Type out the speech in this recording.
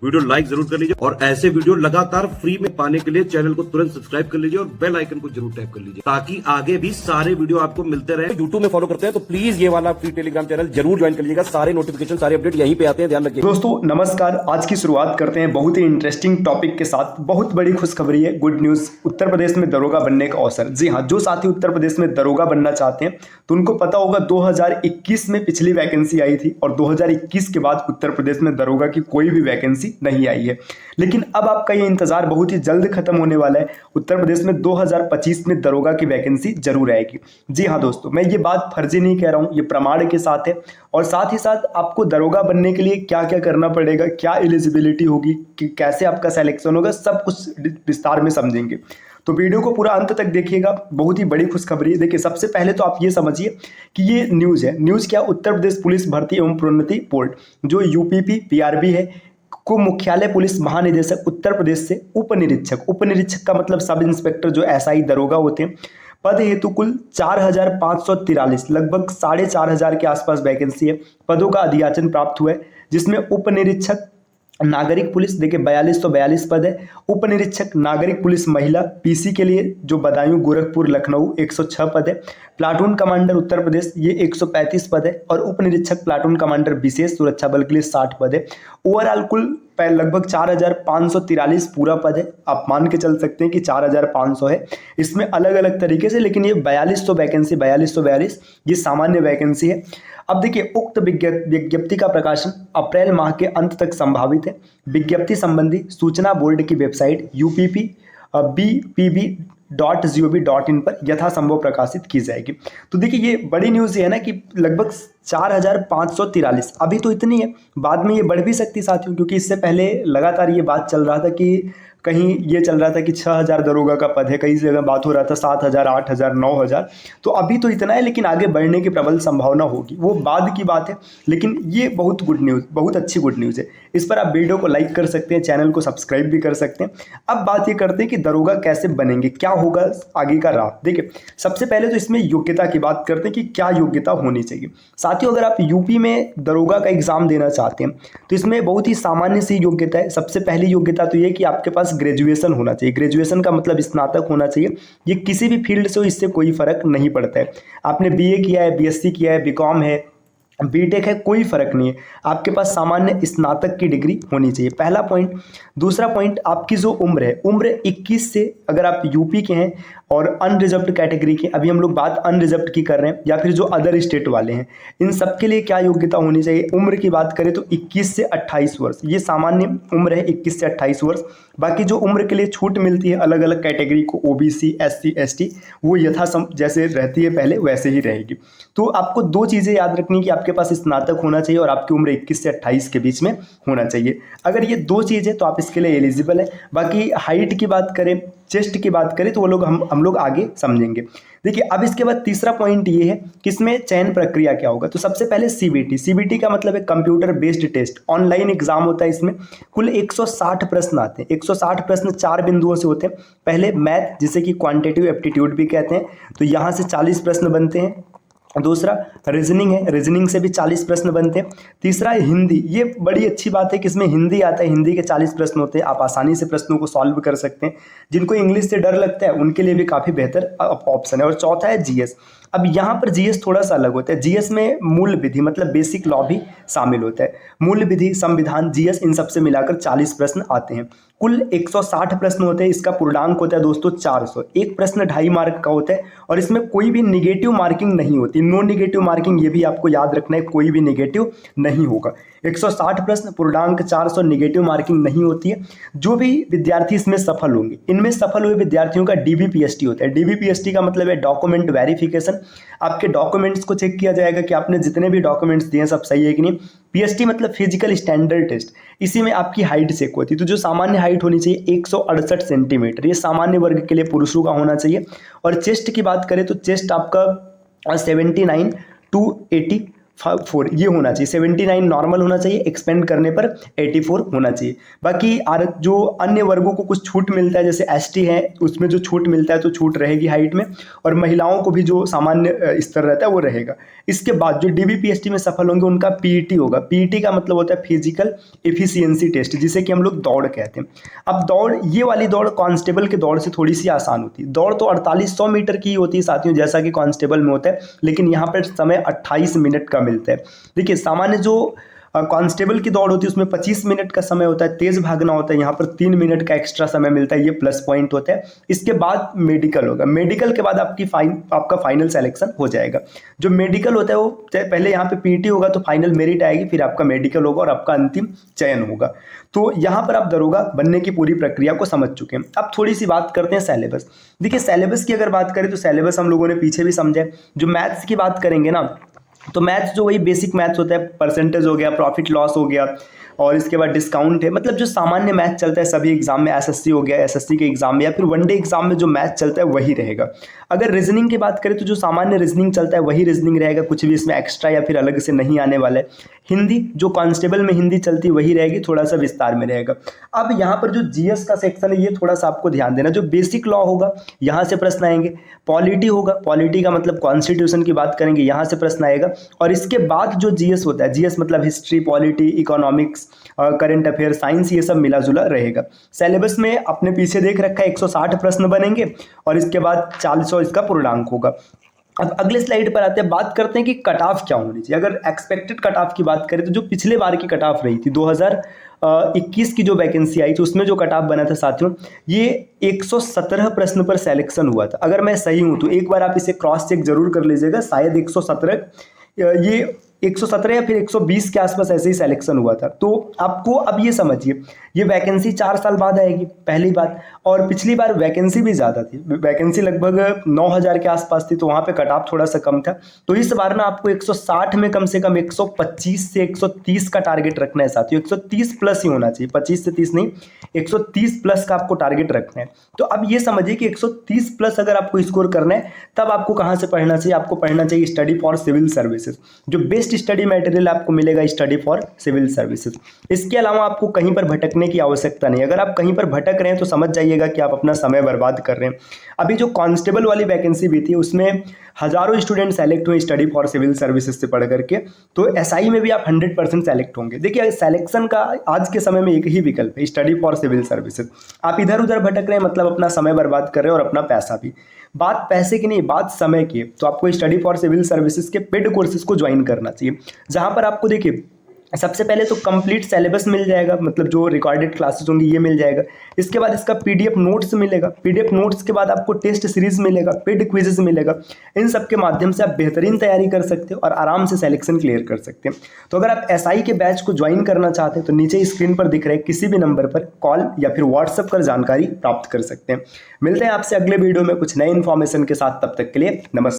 Video like जरूर कर लीजिए और ऐसे वीडियो लगातार फ्री में पाने के लिए चैनल को तुरंत सब्सक्राइब कर लीजिए और बेल आइकन को जरूर टैप कर लीजिए ताकि आगे भी सारे वीडियो आपको मिलते रहे। यूट्यूब में फॉलो करते हैं तो प्लीज ये वाला फ्री टेलीग्राम चैनल जरूर ज्वाइन कर लीजिएगा। सारे नोटिफिकेशन सारे अपडेट यहीं पे आते हैं, ध्यान रखिए। दोस्तों नमस्कार, आज की शुरुआत करते हैं बहुत ही इंटरेस्टिंग टॉपिक के साथ। बहुत बड़ी खुशखबरी है, गुड न्यूज़। उत्तर प्रदेश में दरोगा बनने का अवसर। जी हाँ, जो साथी उत्तर प्रदेश में दरोगा बनना चाहते हैं तो उनको पता होगा 2021 में पिछली वैकेंसी आई थी और 2021 के बाद उत्तर प्रदेश में दरोगा की कोई भी वैकेंसी नहीं आई है। लेकिन अब आपका ये इंतजार बहुत ही जल्द खत्म होने वाला है। उत्तर प्रदेश में 2025 में दरोगा की वैकेंसी जरूर आएगी। जी हाँ दोस्तों, मैं ये बात फर्जी नहीं कह रहा हूँ, ये प्रमाण के साथ है। और साथ ही साथ आपको दरोगा बनने के लिए क्या क्या करना पड़ेगा, क्या एलिजिबिलिटी होगी, कि कैसे आपका सिलेक्शन होगा, सब कुछ विस्तार में समझेंगे। तो वीडियो को पूरा अंत तक देखिएगा, बहुत ही बड़ी खुशखबरी है। देखिए, सबसे पहले तो आप ये समझिए कि ये न्यूज़ है। न्यूज़ क्या? उत्तर प्रदेश पुलिस भर्ती एवं प्रोन्नति बोर्ड जो यूपीपी पीआरबी है को मुख्यालय पुलिस महानिदेशक उत्तर प्रदेश से उप निरीक्षक का मतलब सब इंस्पेक्टर जो एसआई दरोगा होते हैं, पद हेतु कुल 4,543 लगभग 4,500 के आसपास वैकेंसी है। पदों का अधियाचन प्राप्त हुआ है, जिसमें उप निरीक्षक नागरिक पुलिस देखिए 4242 पद है। उप निरीक्षक नागरिक पुलिस महिला पीसी के लिए जो बदायूं गोरखपुर लखनऊ 106 पद है। प्लाटून कमांडर उत्तर प्रदेश ये 135 पद है और उप निरीक्षक प्लाटून कमांडर विशेष सुरक्षा बल के लिए 60 पद है। ओवरऑल कुल लगभग 4,543 पूरा पद है। आप मान के चल सकते हैं कि 4,500 है। इसमें अलग अलग तरीके से, लेकिन ये 4200 वैकेंसी 4242 ये सामान्य वैकेंसी है। अब देखिए, उक्त विज्ञप्ति का प्रकाशन अप्रैल माह के अंत तक संभावित है। विज्ञप्ति संबंधी सूचना बोर्ड की वेबसाइट uppbpb.gov.in पर यथासंभव प्रकाशित की जाएगी। तो देखिए, ये बड़ी न्यूज़ ये है ना कि लगभग 4,543 अभी तो इतनी है, बाद में ये बढ़ भी सकती साथियों, क्योंकि इससे पहले लगातार ये बात चल रहा था कि कहीं ये चल रहा था कि 6,000 दरोगा का पद है, कई जगह बात हो रहा था 7,000 8,000 9,000। तो अभी तो इतना है, लेकिन आगे बढ़ने की प्रबल संभावना होगी, वो बाद की बात है। लेकिन ये बहुत गुड न्यूज़, बहुत अच्छी गुड न्यूज़ है। इस पर आप वीडियो को लाइक कर सकते हैं, चैनल को सब्सक्राइब भी कर सकते हैं। अब बात ये करते हैं कि दरोगा कैसे बनेंगे, क्या होगा आगे का राह। देखिए, सबसे पहले तो इसमें योग्यता की बात करते हैं कि क्या योग्यता होनी चाहिए। साथियों, अगर आप यूपी में दरोगा का एग्जाम देना चाहते हैं तो इसमें बहुत ही सामान्य सी योग्यता है। सबसे पहली योग्यता तो ये कि आपके पास ग्रेजुएशन होना चाहिए। ग्रेजुएशन का मतलब स्नातक होना चाहिए। ये किसी भी फील्ड से हो, इससे कोई फर्क नहीं पड़ता है। आपने बीए किया है, बीएससी किया है, बीकॉम है, बीटेक है, कोई फर्क नहीं है। आपके पास सामान्य स्नातक की डिग्री होनी चाहिए, पहला पॉइंट। दूसरा पॉइंट, आपकी जो उम्र है, उम्र 21 से, अगर आप यूपी के हैं और अनरिजर्व्ड कैटेगरी के, अभी हम लोग बात अनरिजर्व्ड की कर रहे हैं, या फिर जो अदर स्टेट वाले हैं, इन सब के लिए क्या योग्यता होनी चाहिए। उम्र की बात करें तो 21 से 28 वर्ष, ये सामान्य उम्र है, 21 से 28 वर्ष। बाकी जो उम्र के लिए छूट मिलती है अलग अलग कैटेगरी को, ओबीसी एससी एसटी, वो जैसे रहती है पहले वैसे ही रहेगी। तो आपको दो चीज़ें याद रखनी कि आपके पास स्नातक होना चाहिए और आपकी उम्र 21 से 28 के बीच में होना चाहिए। अगर ये दो चीज़ें तो आप इसके लिए एलिजिबल है। बाकी हाइट की बात करें, चेस्ट की बात करें, तो वो लोग हम लोग आगे समझेंगे। देखिए, अब इसके बाद तीसरा पॉइंट ये है कि इसमें चयन प्रक्रिया क्या होगा। तो सबसे पहले सीबीटी का मतलब है computer based test, online exam होता है। इसमें कुल 160 प्रश्न आते हैं। 160 प्रश्न 4 बिंदुओं से होते हैं। पहले मैथ, जिसे कि क्वांटिटेटिव एप्टीट्यूड भी कहते हैं, तो यहाँ से 40 प्रश्न बनते हैं। दूसरा रीजनिंग है, रीजनिंग से भी 40 प्रश्न बनते हैं। तीसरा हिंदी, ये बड़ी अच्छी बात है कि इसमें हिंदी आता है, हिंदी के 40 प्रश्न होते हैं। आप आसानी से प्रश्नों को सॉल्व कर सकते हैं। जिनको इंग्लिश से डर लगता है उनके लिए भी काफ़ी बेहतर ऑप्शन है। और चौथा है जीएस। अब यहाँ पर जीएस थोड़ा सा अलग होता है। जीएस में मूल विधि मतलब बेसिक लॉ भी शामिल होता है। मूल विधि, संविधान, जीएस, इन सबसे मिलाकर 40 प्रश्न आते हैं। कुल 160 प्रश्न होते हैं। इसका पूर्णांक होता है दोस्तों 400। एक प्रश्न 2.5 मार्क का होता है और इसमें कोई भी निगेटिव मार्किंग नहीं होती। नो निगेटिव मार्किंग, ये भी आपको याद रखना है, कोई भी निगेटिव नहीं होगा। 160 प्रश्न, पूर्णांक 400, निगेटिव मार्किंग नहीं होती है। जो भी विद्यार्थी इसमें सफल होंगे, इनमें सफल हुए विद्यार्थियों का डीबीपीएसटी होता है। डीबीपीएसटी का मतलब है डॉक्यूमेंट वेरिफिकेशन। आपके डॉक्यूमेंट्स को चेक किया जाएगा कि आपने जितने भी डॉक्यूमेंट्स दिए सब सही है कि नहीं। पीएसटी मतलब फिजिकल स्टैंडर्ड टेस्ट, इसी में आपकी हाइट चेक होती है। तो जो सामान्य हाइट होनी चाहिए 168 सेंटीमीटर, ये सामान्य वर्ग के लिए पुरुषों का होना चाहिए। और चेस्ट की बात करें तो चेस्ट आपका 79 to 80 4 ये होना चाहिए, 79 नॉर्मल होना चाहिए, एक्सपेंड करने पर 84 होना चाहिए। बाकी जो अन्य वर्गों को कुछ छूट मिलता है जैसे एसटी है उसमें जो छूट मिलता है तो छूट रहेगी हाइट में, और महिलाओं को भी जो सामान्य स्तर रहता है वो रहेगा। इसके बाद जो डीबीपीएसटी में सफल होंगे उनका पीईटी होगा। पीईटी का मतलब होता है फिजिकल एफिशिएंसी टेस्ट, जिसे कि हम लोग दौड़ कहते हैं। अब दौड़, ये वाली दौड़ कांस्टेबल के दौड़ से थोड़ी सी आसान होती है। दौड़ तो 4800 मीटर की होती है साथियों, जैसा कि कांस्टेबल में होता है, लेकिन यहाँ पर समय 28 मिनट का मिलता है। देखिए सामान्य जो कांस्टेबल की दौड़ होती है उसमें 25 मिनट का समय होता है, तेज भागना होता है, यहाँ पर 3 मिनट का एक्स्ट्रा समय मिलता है, ये प्लस पॉइंट होता है। इसके बाद मेडिकल होगा, मेडिकल के बाद आपका फाइनल सिलेक्शन हो जाएगा। जो मेडिकल होता है वो पहले यहाँ पे पीटी होगा तो फाइनल मेरिट आएगी, फिर आपका मेडिकल होगा और आपका अंतिम चयन होगा। तो यहाँ पर आप दरोगा बनने की पूरी प्रक्रिया को समझ चुके हैं। अब थोड़ी सी बात करते हैं सिलेबस। देखिए सिलेबस की अगर बात करें तो सिलेबस हम लोगों ने पीछे भी समझा है। जो मैथ्स की बात करेंगे ना, तो मैथ्स जो वही बेसिक मैथ्स होता है, परसेंटेज हो गया, प्रॉफिट लॉस हो गया, और इसके बाद डिस्काउंट है, मतलब जो सामान्य मैथ चलता है सभी एग्जाम में, एसएससी हो गया, एसएससी के एग्जाम में या फिर वनडे एग्जाम में जो मैथ चलता है वही रहेगा। अगर रीजनिंग की बात करें तो जो सामान्य रीजनिंग चलता है वही रीजनिंग रहेगा, कुछ भी इसमें एक्स्ट्रा या फिर अलग से नहीं आने वाला है। हिंदी जो कांस्टेबल में हिंदी चलती है वही रहेगी, थोड़ा सा विस्तार में रहेगा। अब यहाँ पर जो जीएस का सेक्शन है ये थोड़ा सा आपको ध्यान देना। जो बेसिक लॉ होगा यहाँ से प्रश्न आएंगे, पॉलिटी होगा, पॉलिटी का मतलब कॉन्स्टिट्यूशन की बात करेंगे, यहाँ से प्रश्न आएगा। और इसके बाद जो जीएस होता है, जीएस मतलब history, polity, economics, current affair, science, ये सब मिला जुला रहेगा। सिलेबस में अपने पीछे देख रखा है 160 प्रश्न बनेंगे और इसके बाद 400 इसका पूर्णांक होगा। अब अगले स्लाइड पर आते हैं, बात करते हैं कि कट ऑफ क्या होनी चाहिए। अगर एक्सपेक्टेड कट ऑफ की बात करें तो जो पिछले बार की कट ऑफ रही थी 2021 की जो वैकेंसी आई थी उसमें जो कट ऑफ बना था साथियों, ये 117 प्रश्न पर सिलेक्शन हुआ था। अगर मैं सही हूं तो एक बार आप इसे क्रॉस चेक जरूर कर लीजिएगा, शायद 117 ये 117 या फिर 120 के आसपास ऐसे ही सिलेक्शन हुआ था। तो आपको अब ये समझिए, ये वैकेंसी 4 साल बाद आएगी, पहली बात। और पिछली बार वैकेंसी भी ज़्यादा थी, वैकेंसी लगभग 9000 के आसपास थी, तो वहाँ पे कट ऑफ थोड़ा सा कम था। तो इस बार ना आपको 160 में कम से कम 125 से 130 का टारगेट रखना है साथियों। 130 प्लस ही होना चाहिए, 25 से 30 नहीं, 130 प्लस का आपको टारगेट रखना है। तो अब ये समझिए कि 130 प्लस अगर आपको स्कोर करना है तब आपको कहाँ से पढ़ना चाहिए, आपको पढ़ना चाहिए स्टडी फॉर सिविल सर्विसेज। जो बेस्ट स्टडी मटेरियल आपको मिलेगा स्टडी फॉर सिविल सर्विसेज। इसके अलावा आपको कहीं पर भटकने की आवश्यकता नहीं। अगर आप कहीं पर भटक रहे हैं तो समझ जाइएगा कि आप अपना समय बर्बाद कर रहे हैं। अभी जो कांस्टेबल वाली वैकेंसी भी थी उसमें हजारों स्टूडेंट सेलेक्ट हुए स्टडी फॉर सिविल सर्विसेज से पढ़ करके, तो एसआई में भी आप 100% सेलेक्ट होंगे। देखिए सिलेक्शन का आज के समय में एक ही विकल्प है, स्टडी फॉर सिविल सर्विसेज। आप इधर उधर भटक रहे हैं मतलब अपना समय बर्बाद कर रहे हैं और अपना पैसा भी। बात पैसे की नहीं, बात समय की। तो आपको स्टडी फॉर सिविल सर्विसेज के पेड कोर्सेज को ज्वाइन करना चाहिए, जहां पर आपको देखिए सबसे पहले तो कंप्लीट सिलेबस मिल जाएगा, मतलब जो रिकॉर्डेड क्लासेस होंगी ये मिल जाएगा। इसके बाद इसका पीडीएफ नोट्स मिलेगा, पीडीएफ नोट्स के बाद आपको टेस्ट सीरीज मिलेगा, पेड क्विजेस मिलेगा। इन सब के माध्यम से आप बेहतरीन तैयारी कर सकते हो और आराम से सिलेक्शन क्लियर कर सकते हैं। तो अगर आप एसआई के बैच को ज्वाइन करना चाहते हैं तो नीचे स्क्रीन पर दिख रहे किसी भी नंबर पर कॉल या फिर व्हाट्सएप कर जानकारी प्राप्त कर सकते हैं। मिलते हैं आपसे अगले वीडियो में कुछ नए इन्फॉर्मेशन के साथ, तब तक के लिए नमस्कार।